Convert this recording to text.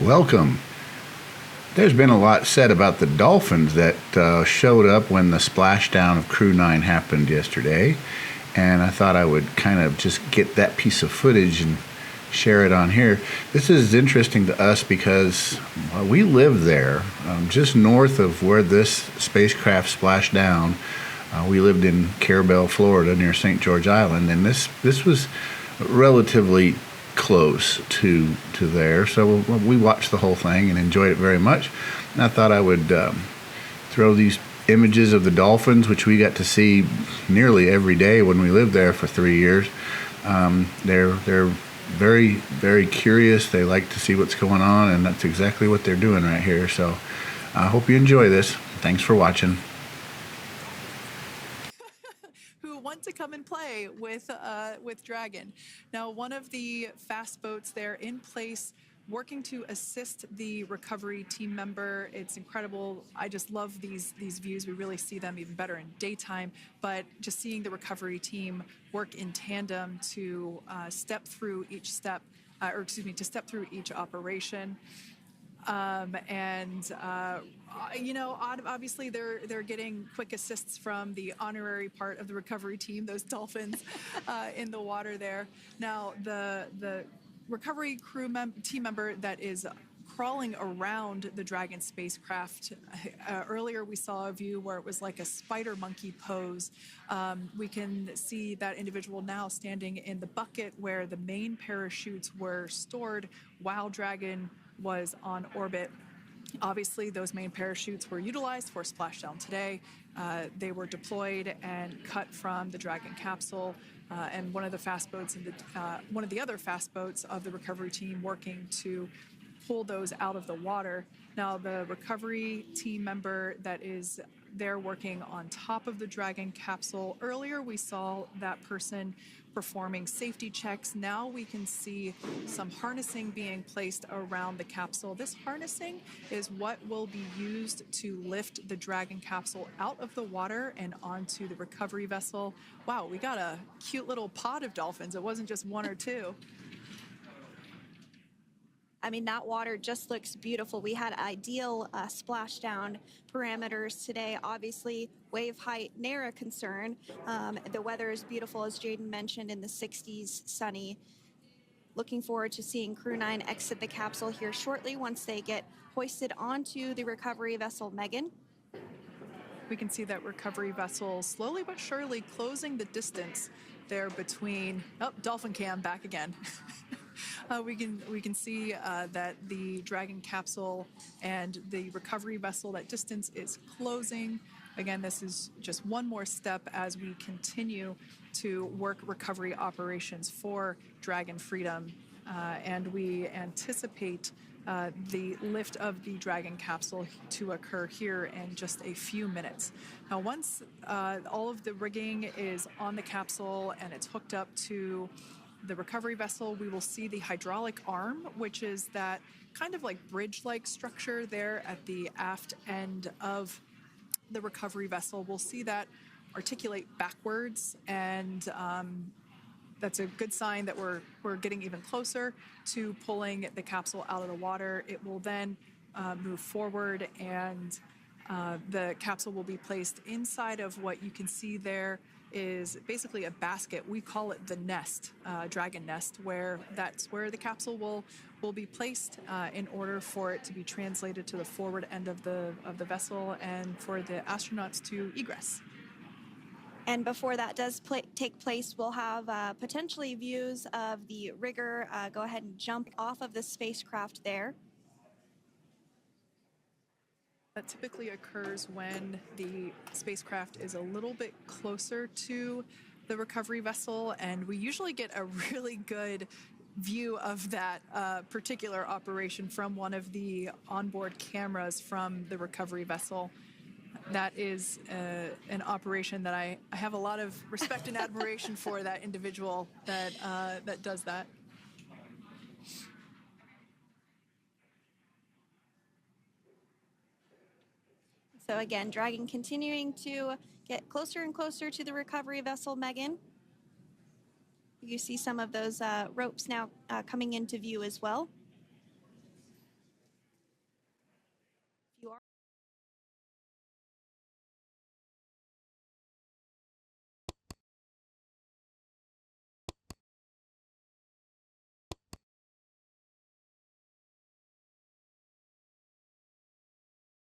Welcome. There's been a lot said about the Dolphins that showed up when the splashdown of Crew 9 happened yesterday, and I thought I would kind of just get that piece of footage and share it on here. This is interesting to us because we live there, just north of where this spacecraft splashed down. We lived in Carabel, Florida, near St. George Island, and this was relatively close to there, so we watched the whole thing and enjoyed it very much. And I thought I would throw these images of the Dolphins, which we got to see nearly every day when we lived there for 3 years. They're very, very curious. They like to see what's going on, and that's exactly what they're doing right here. So I hope you enjoy this. Thanks for watching. Who want to come and play with Dragon. Now, one of the fast boats there in place, working to assist the recovery team member. It's incredible. I just love these views. We really see them even better in daytime, but just seeing the recovery team work in tandem to step through each step, to step through each operation. You know, obviously they're getting quick assists from the honorary part of the recovery team, those dolphins in the water there. Now, the recovery crew team member that is crawling around the Dragon spacecraft. Earlier we saw a view where it was like a spider monkey pose. We can see that individual now standing in the bucket where the main parachutes were stored while Dragon was on orbit. Obviously, those main parachutes were utilized for splashdown today. They were deployed and cut from the Dragon capsule, and one of the fast boats one of the other fast boats of the recovery team working to pull those out of the water. Now, the recovery team member that is there working on top of the Dragon capsule. Earlier, we saw that person performing safety checks. Now we can see some harnessing being placed around the capsule. This harnessing is what will be used to lift the Dragon capsule out of the water and onto the recovery vessel. Wow, we got a cute little pod of dolphins. It wasn't just one or two. I mean, that water just looks beautiful. We had ideal splashdown parameters today. Obviously, wave height, ne'er a concern. The weather is beautiful, as Jaden mentioned, in the 60s, sunny. Looking forward to seeing Crew 9 exit the capsule here shortly once they get hoisted onto the recovery vessel Megan. We can see that recovery vessel slowly but surely closing the distance there between, Dolphin Cam back again. We can see that the Dragon capsule and the recovery vessel, that distance is closing. Again, this is just one more step as we continue to work recovery operations for Dragon Freedom, and we anticipate the lift of the Dragon capsule to occur here in just a few minutes. Now, once all of the rigging is on the capsule and it's hooked up to the recovery vessel, we will see the hydraulic arm, which is that kind of like bridge-like structure there at the aft end of the recovery vessel. We'll see that articulate backwards, and that's a good sign that we're getting even closer to pulling the capsule out of the water. It will then move forward, and the capsule will be placed inside of what you can see there is basically a basket. We call it the nest, Dragon nest, where that's where the capsule will be placed in order for it to be translated to the forward end of the vessel and for the astronauts to egress. And before that does take place, we'll have potentially views of the rigger go ahead and jump off of the spacecraft there. That typically occurs when the spacecraft is a little bit closer to the recovery vessel, and we usually get a really good view of that particular operation from one of the onboard cameras from the recovery vessel. That is an operation that I have a lot of respect and admiration for, that individual that does that. So again, Dragon continuing to get closer and closer to the recovery vessel Megan. You see some of those ropes now coming into view as well. You are